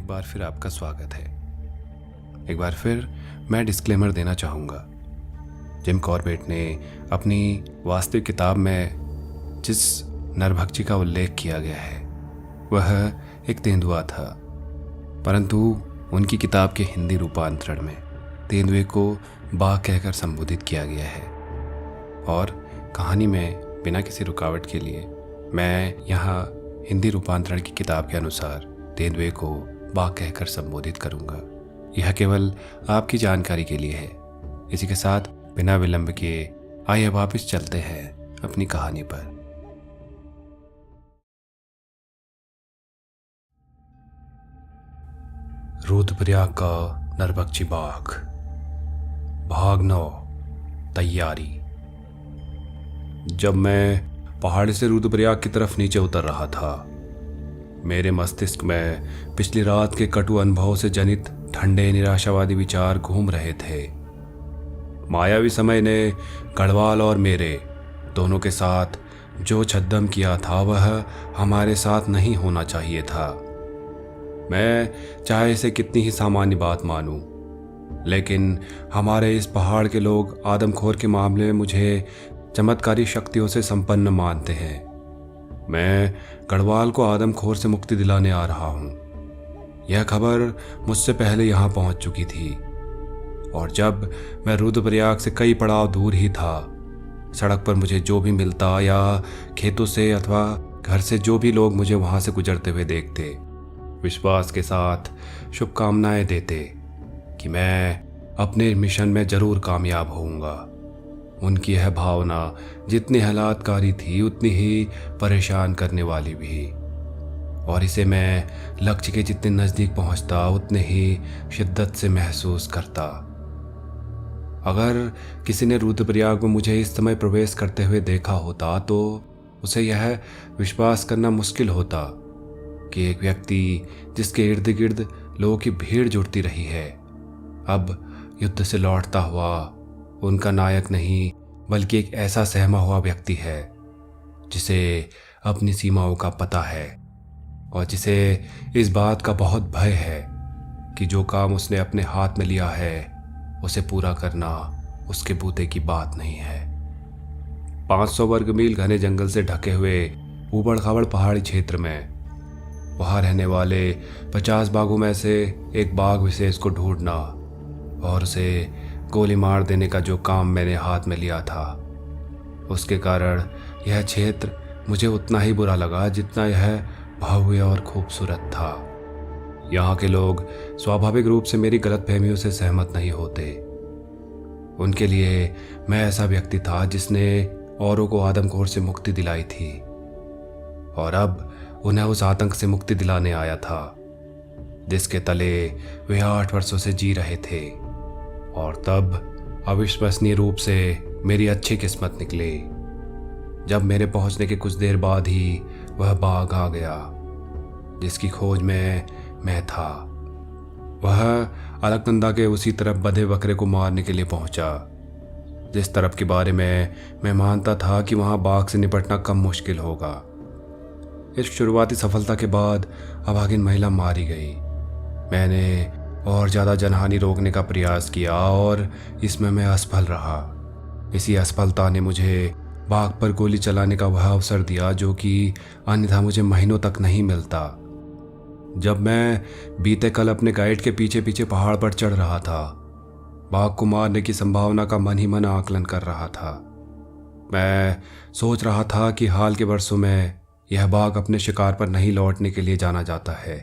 एक बार फिर आपका स्वागत है। एक बार फिर मैं डिस्क्लेमर देना चाहूँगा। जिम कॉर्बेट ने अपनी वास्तविक किताब में जिस नरभक्षी का उल्लेख किया गया है वह एक तेंदुआ था, परंतु उनकी किताब के हिंदी रूपांतरण में तेंदुए को बाघ कहकर संबोधित किया गया है। और कहानी में बिना किसी रुकावट के लिए मैं यहाँ हिंदी रूपांतरण की किताब के अनुसार तेंदुए को बाघ कहकर संबोधित करूँगा। यह केवल आपकी जानकारी के लिए है। इसी के साथ बिना विलंब के आइए वापस चलते हैं अपनी कहानी पर। रुद्रप्रयाग का नरभक्षी बाघ। भाग 9, तैयारी। जब मैं पहाड़ी से रुद्रप्रयाग की तरफ नीचे उतर रहा था, मेरे मस्तिष्क में पिछली रात के कटु अनुभव से जनित ठंडे निराशावादी विचार घूम रहे थे। मायावी समय ने गढ़वाल और मेरे दोनों के साथ जो छद्म किया था वह हमारे साथ नहीं होना चाहिए था। मैं चाहे इसे कितनी ही सामान्य बात मानूं, लेकिन हमारे इस पहाड़ के लोग आदमखोर के मामले में मुझे चमत्कारी शक्तियों से संपन्न मानते हैं। मैं गढ़वाल को आदमखोर से मुक्ति दिलाने आ रहा हूं। यह खबर मुझसे पहले यहां पहुंच चुकी थी, और जब मैं रुद्रप्रयाग से कई पड़ाव दूर ही था, सड़क पर मुझे जो भी मिलता या खेतों से अथवा घर से जो भी लोग मुझे वहां से गुजरते हुए देखते, विश्वास के साथ शुभकामनाएं देते कि मैं अपने मिशन में जरूर कामयाब होऊंगा। उनकी यह भावना जितनी हलातकारी थी उतनी ही परेशान करने वाली भी, और इसे मैं लक्ष्य के जितने नज़दीक पहुंचता उतने ही शिद्दत से महसूस करता। अगर किसी ने रुद्रप्रयाग में मुझे इस समय प्रवेश करते हुए देखा होता तो उसे यह विश्वास करना मुश्किल होता कि एक व्यक्ति जिसके इर्द गिर्द लोगों की भीड़ जुटती रही है, अब युद्ध से लौटता हुआ उनका नायक नहीं बल्कि एक ऐसा सहमा हुआ व्यक्ति है जिसे अपनी सीमाओं का पता है और जिसे इस बात का बहुत भय है कि जो काम उसने अपने हाथ में लिया है उसे पूरा करना उसके बूते की बात नहीं है। 500 वर्ग मील घने जंगल से ढके हुए ऊबड़ खाबड़ पहाड़ी क्षेत्र में वहां रहने वाले 50 बाघों में से एक बाघ विशेष को ढूंढना और उसे गोली मार देने का जो काम मैंने हाथ में लिया था, उसके कारण यह क्षेत्र मुझे उतना ही बुरा लगा जितना यह भव्य और खूबसूरत था। यहाँ के लोग स्वाभाविक रूप से मेरी गलतफहमियों से सहमत नहीं होते। उनके लिए मैं ऐसा व्यक्ति था जिसने औरों को आदमखोर से मुक्ति दिलाई थी, और अब उन्हें उस आतंक से मुक्ति दिलाने आया था जिसके तले वे 8 वर्षों से जी रहे थे। और तब अविश्वसनीय रूप से मेरी अच्छी किस्मत निकली जब मेरे पहुंचने के कुछ देर बाद ही वह बाघ आ गया जिसकी खोज में मैं था। वह अलकनंदा के उसी तरफ बंधे बकरे को मारने के लिए पहुंचा जिस तरफ के बारे में मैं मानता था कि वहां बाघ से निपटना कम मुश्किल होगा। इस शुरुआती सफलता के बाद अभागिन महिला मारी गई। मैंने और ज़्यादा जनहानि रोकने का प्रयास किया और इसमें मैं असफल रहा। इसी असफलता ने मुझे बाघ पर गोली चलाने का वह अवसर दिया जो कि अन्यथा मुझे महीनों तक नहीं मिलता। जब मैं बीते कल अपने गाइड के पीछे पीछे पहाड़ पर चढ़ रहा था, बाघ को मारने की संभावना का मन ही मन आकलन कर रहा था। मैं सोच रहा था कि हाल के वर्षों में यह बाघ अपने शिकार पर नहीं लौटने के लिए जाना जाता है,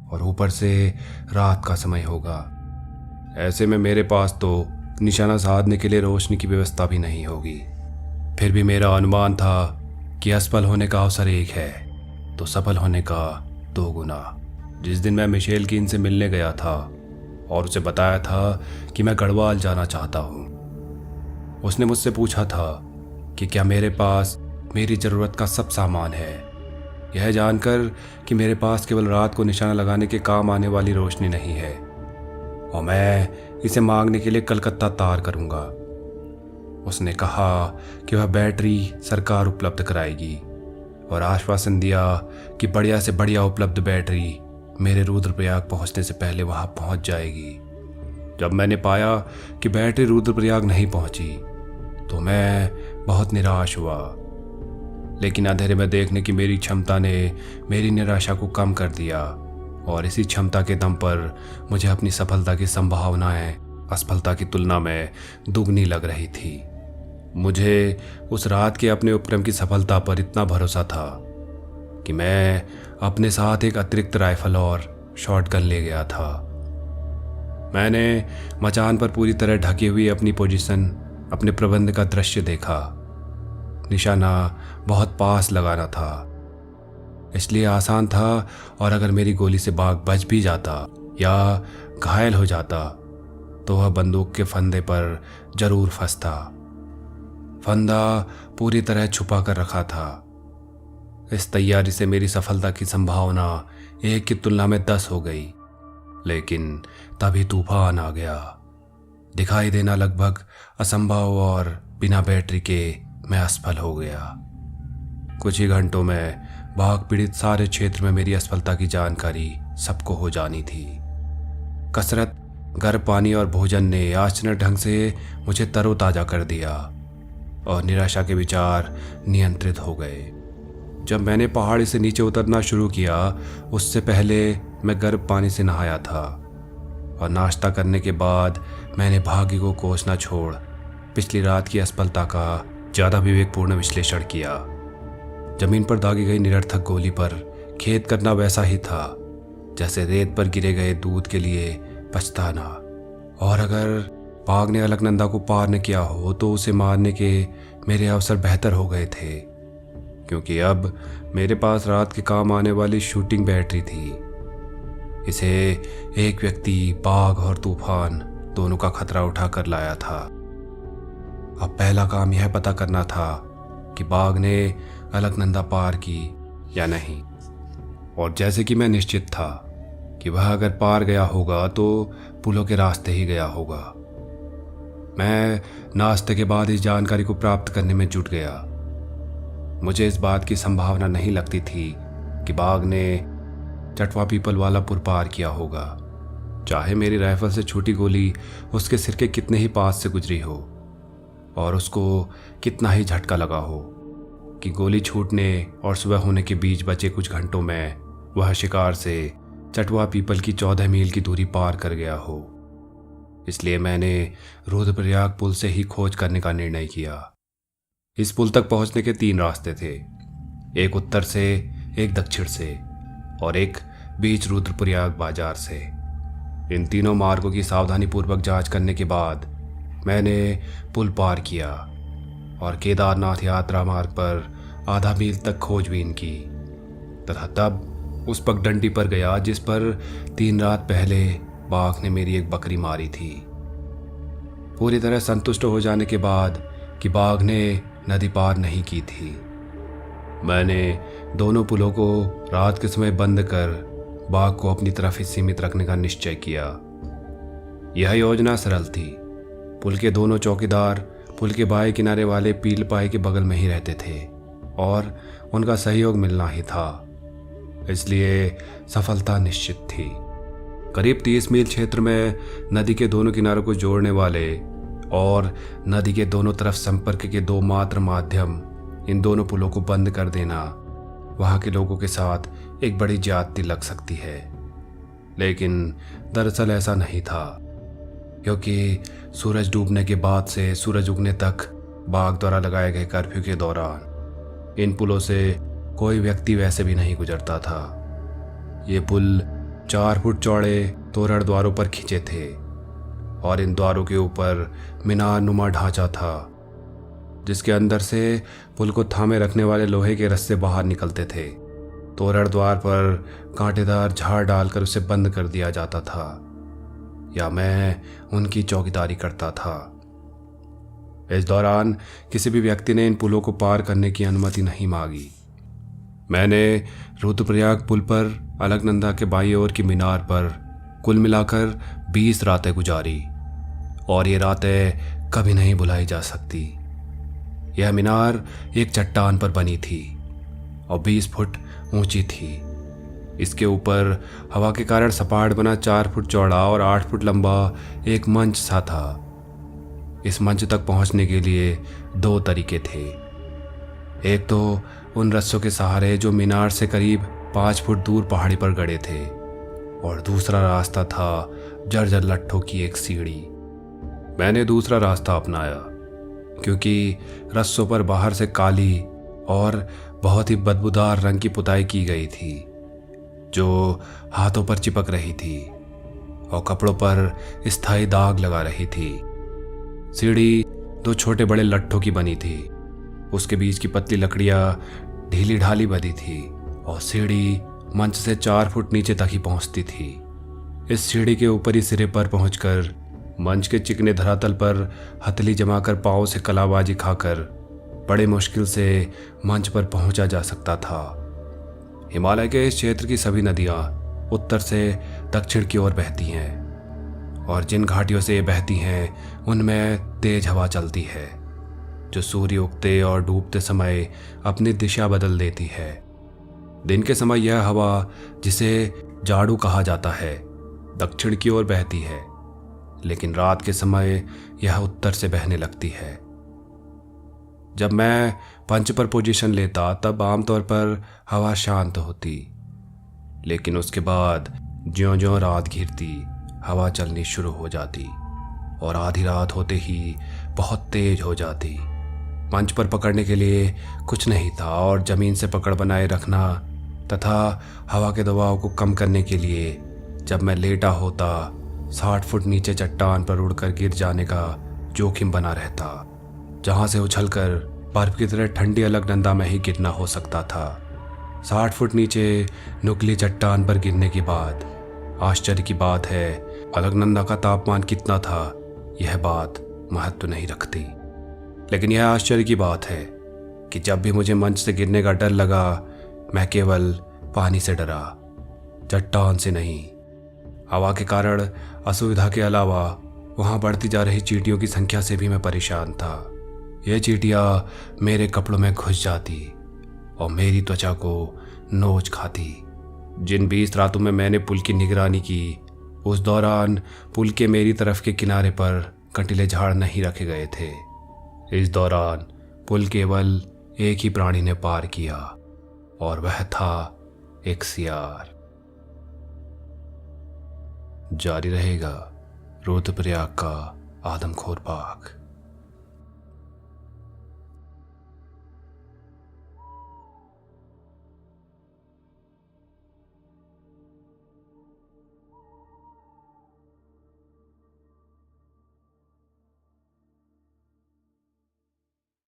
और ऊपर से रात का समय होगा। ऐसे में मेरे पास तो निशाना साधने के लिए रोशनी की व्यवस्था भी नहीं होगी। फिर भी मेरा अनुमान था कि असफल होने का अवसर एक है तो सफल होने का 2 गुना। जिस दिन मैं मिशेल कीन से मिलने गया था और उसे बताया था कि मैं गढ़वाल जाना चाहता हूँ, उसने मुझसे पूछा था कि क्या मेरे पास मेरी ज़रूरत का सब सामान है। यह जानकर कि मेरे पास केवल रात को निशाना लगाने के काम आने वाली रोशनी नहीं है और मैं इसे मांगने के लिए कलकत्ता तार करूंगा। उसने कहा कि वह बैटरी सरकार उपलब्ध कराएगी और आश्वासन दिया कि बढ़िया से बढ़िया उपलब्ध बैटरी मेरे रुद्रप्रयाग पहुंचने से पहले वहां पहुंच जाएगी। जब मैंने पाया कि बैटरी रुद्रप्रयाग नहीं पहुंची तो मैं बहुत निराश हुआ, लेकिन अंधेरे में देखने की मेरी क्षमता ने मेरी निराशा को कम कर दिया और इसी क्षमता के दम पर मुझे अपनी सफलता की संभावनाएं असफलता की तुलना में दुगनी लग रही थी। मुझे उस रात के अपने उपक्रम की सफलता पर इतना भरोसा था कि मैं अपने साथ एक अतिरिक्त राइफल और शॉटगन ले गया था। मैंने मचान पर पूरी तरह ढकी हुई अपनी पोजीशन, अपने प्रबंध का दृश्य देखा। निशाना बहुत पास लगाना था, इसलिए आसान था, और अगर मेरी गोली से बाघ बच भी जाता या घायल हो जाता तो वह बंदूक के फंदे पर जरूर फंसता। फंदा पूरी तरह छुपा कर रखा था। इस तैयारी से मेरी सफलता की संभावना 1 की तुलना में 10 हो गई, लेकिन तभी तूफान आ गया। दिखाई देना लगभग असंभव और बिना बैटरी के मैं असफल हो गया। कुछ ही घंटों में बाघ पीड़ित सारे क्षेत्र में मेरी असफलता की जानकारी सबको हो जानी थी। कसरत, गर्म पानी और भोजन ने आश्चर्य ढंग से मुझे तरोताजा कर दिया और निराशा के विचार नियंत्रित हो गए। जब मैंने पहाड़ी से नीचे उतरना शुरू किया, उससे पहले मैं गर्म पानी से नहाया था और नाश्ता करने के बाद मैंने भाग्य को कोसना छोड़ पिछली रात की असफलता का ज़्यादा विवेकपूर्ण विश्लेषण किया। जमीन पर दागी गई निरर्थक गोली पर खेद करना वैसा ही था जैसे रेत पर गिरे गए दूध के लिए पछताना। और अगर बाघ ने अलकनंदा को पार न किया हो तो उसे मारने के मेरे अवसर बेहतर हो गए थे, क्योंकि अब मेरे पास रात के काम आने वाली शूटिंग बैटरी थी। इसे एक व्यक्ति, बाघ और तूफान दोनों का खतरा उठाकर लाया था। अब पहला काम यह पता करना था कि बाघ ने अलकनंदा पार की या नहीं, और जैसे कि मैं निश्चित था कि वह अगर पार गया होगा तो पुलों के रास्ते ही गया होगा। मैं नाश्ते के बाद इस जानकारी को प्राप्त करने में जुट गया। मुझे इस बात की संभावना नहीं लगती थी कि बाघ ने चटवा पीपल वाला पुल पार किया होगा, चाहे मेरी राइफल से छूटी गोली उसके सिर के कितने ही पास से गुजरी हो और उसको कितना ही झटका लगा हो कि गोली छूटने और सुबह होने के बीच बचे कुछ घंटों में वह शिकार से चटवा पीपल की 14 मील की दूरी पार कर गया हो। इसलिए मैंने रुद्रप्रयाग पुल से ही खोज करने का निर्णय किया। इस पुल तक पहुंचने के 3 रास्ते थे, एक उत्तर से, एक दक्षिण से और एक बीच रुद्रप्रयाग बाजार से। इन तीनों मार्गों की सावधानीपूर्वक जांच करने के बाद मैंने पुल पार किया और केदारनाथ यात्रा मार्ग पर आधा मील तक खोजबीन की तथा तब उस पगडंडी पर गया जिस पर 3 रात पहले बाघ ने मेरी एक बकरी मारी थी। पूरी तरह संतुष्ट हो जाने के बाद कि बाघ ने नदी पार नहीं की थी, मैंने दोनों पुलों को रात के समय बंद कर बाघ को अपनी तरफ ही सीमित रखने का निश्चय किया। यह योजना सरल थी। पुल के दोनों चौकीदार पुल के बाएं किनारे वाले पीलपाई के बगल में ही रहते थे और उनका सहयोग मिलना ही था, इसलिए सफलता निश्चित थी। करीब 30 मील क्षेत्र में नदी के दोनों किनारों को जोड़ने वाले और नदी के दोनों तरफ संपर्क के 2 मात्र माध्यम, इन दोनों पुलों को बंद कर देना वहां के लोगों के साथ एक बड़ी ज्यादती लग सकती है, लेकिन दरअसल ऐसा नहीं था, क्योंकि सूरज डूबने के बाद से सूरज उगने तक बाघ द्वारा लगाए गए कर्फ्यू के दौरान इन पुलों से कोई व्यक्ति वैसे भी नहीं गुजरता था। ये पुल 4 फुट चौड़े तोरण द्वारों पर खिंचे थे और इन द्वारों के ऊपर मीनार नुमा ढांचा था, जिसके अंदर से पुल को थामे रखने वाले लोहे के रस्से बाहर निकलते थे। तोरण द्वार पर कांटेदार झाड़ डालकर उसे बंद कर दिया जाता था या मैं उनकी चौकीदारी करता था। इस दौरान किसी भी व्यक्ति ने इन पुलों को पार करने की अनुमति नहीं मांगी। मैंने रुद्रप्रयाग पुल पर अलकनंदा के बाईं ओर की मीनार पर कुल मिलाकर 20 रातें गुजारी और ये रातें कभी नहीं भुलाई जा सकती। यह मीनार एक चट्टान पर बनी थी और 20 फुट ऊंची थी इसके ऊपर हवा के कारण सपाट बना 4 फुट चौड़ा और 8 फुट लंबा एक मंच सा था। इस मंच तक पहुंचने के लिए 2 तरीके थे। एक तो उन रस्सों के सहारे जो मीनार से करीब 5 फुट दूर पहाड़ी पर गड़े थे, और दूसरा रास्ता था जर्जर लट्ठों की एक सीढ़ी। मैंने दूसरा रास्ता अपनाया क्योंकि रस्सों पर बाहर से काली और बहुत ही बदबूदार रंग की पुताई की गई थी जो हाथों पर चिपक रही थी और कपड़ों पर स्थायी दाग लगा रही थी। सीढ़ी 2 छोटे बड़े लट्ठों की बनी थी। उसके बीच की पतली लकड़ियां ढीली ढाली बनी थी और सीढ़ी मंच से 4 फुट नीचे तक ही पहुंचती थी। इस सीढ़ी के ऊपरी सिरे पर पहुंचकर मंच के चिकने धरातल पर हथेली जमाकर पांव से कलाबाजी खाकर बड़े मुश्किल से मंच पर पहुंचा जा सकता था। हिमालय के इस क्षेत्र की सभी नदियां उत्तर से दक्षिण की ओर बहती हैं और जिन घाटियों से ये बहती हैं उनमें तेज हवा चलती है जो सूर्य उगते और डूबते समय अपनी दिशा बदल देती है। दिन के समय यह हवा, जिसे जाड़ू कहा जाता है, दक्षिण की ओर बहती है, लेकिन रात के समय यह उत्तर से बहने लगती है। जब मैं पंच पर पोजीशन लेता तब आमतौर पर हवा शांत होती, लेकिन उसके बाद ज्यों-ज्यों रात घिरती हवा चलनी शुरू हो जाती और आधी रात होते ही बहुत तेज हो जाती। मंच पर पकड़ने के लिए कुछ नहीं था और जमीन से पकड़ बनाए रखना तथा हवा के दबाव को कम करने के लिए जब मैं लेटा होता 60 फुट नीचे चट्टान पर उड़कर गिर जाने का जोखिम बना रहता, जहां से उछलकर बर्फ की तरह ठंडी अलकनंदा में ही गिरना हो सकता था। 60 फुट नीचे नुकीली चट्टान पर गिरने के बाद आश्चर्य की बात है अलकनंदा का तापमान कितना था यह बात महत्व नहीं रखती, लेकिन यह आश्चर्य की बात है कि जब भी मुझे मंच से गिरने का डर लगा मैं केवल पानी से डरा, चट्टान से नहीं। हवा के कारण असुविधा के अलावा वहां बढ़ती जा रही चींटियों की संख्या से भी मैं परेशान था। यह चींटियां मेरे कपड़ों में घुस जाती और मेरी त्वचा को नोच खाती। जिन 20 रातों में मैंने पुल की निगरानी की उस दौरान पुल के मेरी तरफ के किनारे पर कंटीले झाड़ नहीं रखे गए थे। इस दौरान पुल केवल एक ही प्राणी ने पार किया और वह था एक सियार। जारी रहेगा रुद्रप्रयाग का आदमखोर बाघ।